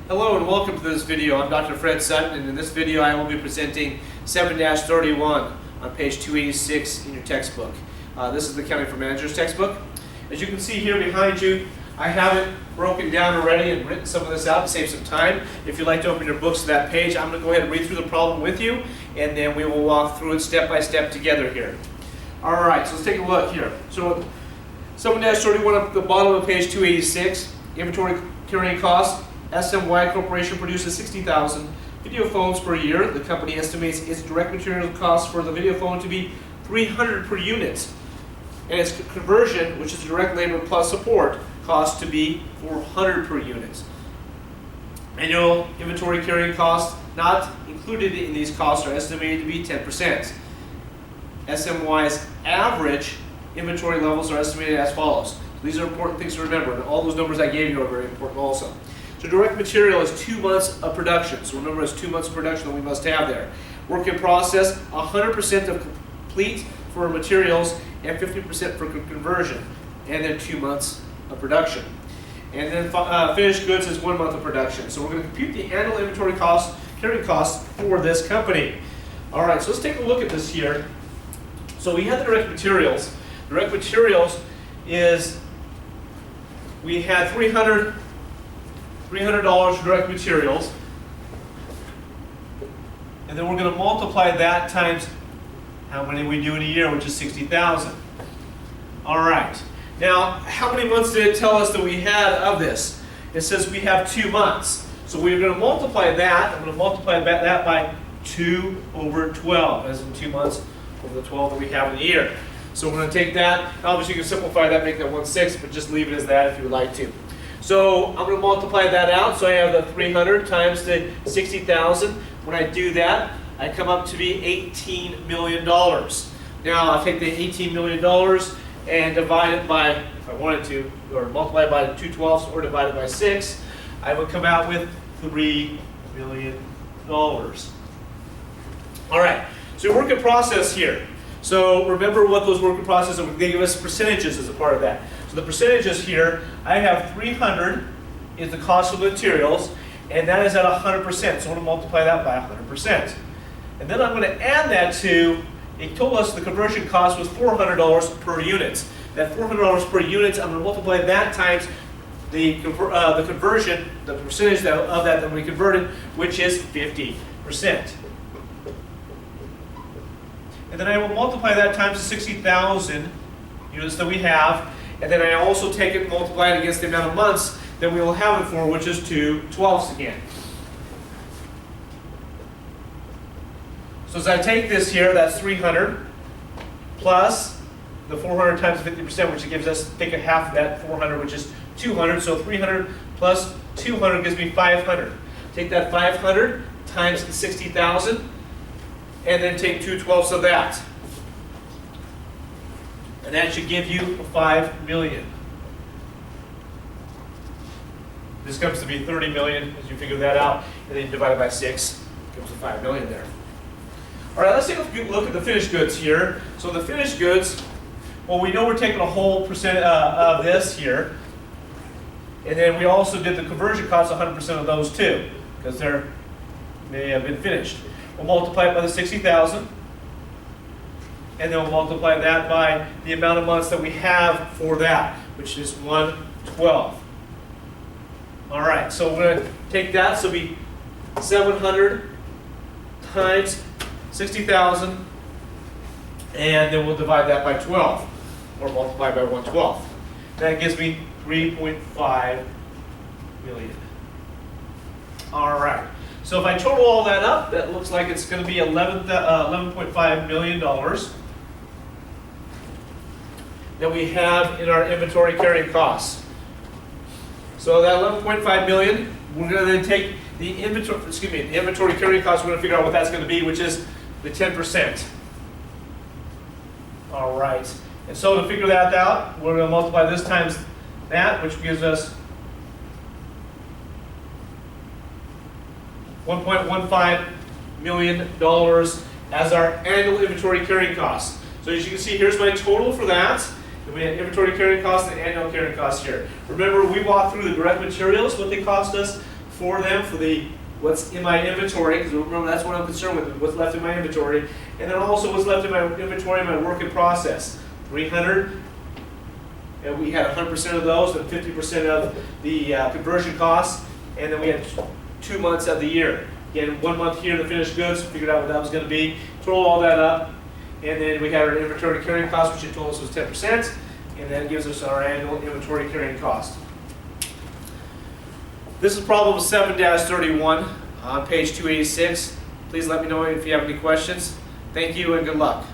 Hello and welcome to this video. I'm Dr. Fred Sutton, and in this video I will be presenting 7-31 on page 286 in your textbook. This is the Accounting for Managers textbook. As you can see here behind you, I have it broken down already and written some of this out to save some time. If you'd like to open your books to that page, I'm going to go ahead and read through the problem with you, and then we will walk through it step by step together here. Alright, so let's take a look here. So 7-31 up at the bottom of page 286, inventory carrying cost. SMY Corporation produces 60,000 video phones per year. The company estimates its direct material cost for the video phone to be 300 per unit, and its conversion, which is direct labor plus support, cost to be 400 per unit. Annual inventory carrying costs not included in these costs are estimated to be 10%. SMY's average inventory levels are estimated as follows. So these are important things to remember, and all those numbers I gave you are very important also. So direct material is 2 months of production. So remember, it's 2 months of production that we must have there. Work in process, 100% of complete for materials and 50% for conversion, and then 2 months of production. And then finished goods is 1 month of production. So we're going to compute the annual inventory cost, carrying costs for this company. All right, so let's take a look at this here. So we have the direct materials. Direct materials is, we had $300 for direct materials, and then we're going to multiply that times how many we do in a year, which is 60,000. All right. Now, how many months did it tell us that we had of this? It says we have 2 months. So we're going to multiply that. I'm going to multiply that by 2 over 12, as in 2 months over the 12 that we have in the year. So we're going to take that. Obviously, you can simplify that, make that 1/6, but just leave it as that if you would like to. So I'm going to multiply that out. So I have the 300 times the 60,000. When I do that, I come up to be $18 million. Now I'll take the $18 million and divide it by, if I wanted to, or multiply it by 2/12 or divide it by 6, I would come out with $3 million. All right, so work in process here. So remember what those work in process are. They give us percentages as a part of that. So the percentages here, I have 300 is the cost of the materials, and that is at 100%. So I'm going to multiply that by 100%. And then I'm going to add that to, it told us the conversion cost was $400 per unit. That $400 per unit, I'm going to multiply that times the conversion, the percentage of that we converted, which is 50%. And then I will multiply that times the 60,000 units that we have, and then I also take it and multiply it against the amount of months that we will have it for, which is 2/12 again. So as I take this here, that's 300 plus the 400 times 50%, which gives us, take a half of that 400, which is 200. So 300 plus 200 gives me 500. Take that 500 times the 60,000, and then take 2/12 of that. And that should give you 5 million. This comes to be 30 million as you figure that out, and then you divide it by 6, it comes to 5 million there. All right, let's take a look at the finished goods here. So the finished goods, well, we know we're taking a whole percent of this here, and then we also did the conversion cost 100% of those too, because they have been finished. We'll multiply it by the 60,000, and then we'll multiply that by the amount of months that we have for that, which is 1/12. All right, so we're going to take that, so it'll be 700 times 60,000, and then we'll divide that by 12, or multiply by 1/12. That gives me 3.5 million. All right. So if I total all that up, that looks like it's going to be $11.5 million that we have in our inventory carrying costs. So that 11.5 million, we're going to then take the inventory carrying costs. We're going to figure out what that's going to be, which is the 10%. All right. And so to figure that out, we're going to multiply this times that, which gives us $1.15 million as our annual inventory carrying costs. So as you can see, here's my total for that. Then we have inventory carrying costs and annual carrying costs here. Remember, we walked through the direct materials, what they cost us, for them for the what's in my inventory, because remember that's what I'm concerned with, what's left in my inventory, and then also what's left in my inventory in my work in process. 300, and we had 100% of those, and 50% of the conversion costs, and then we had 2 months of the year. Again, 1 month here in the finished goods, figured out what that was going to be, total all that up, and then we had our inventory carrying cost, which it told us was 10%, and that gives us our annual inventory carrying cost. This is problem 7-31 on page 286. Please let me know if you have any questions. Thank you and good luck.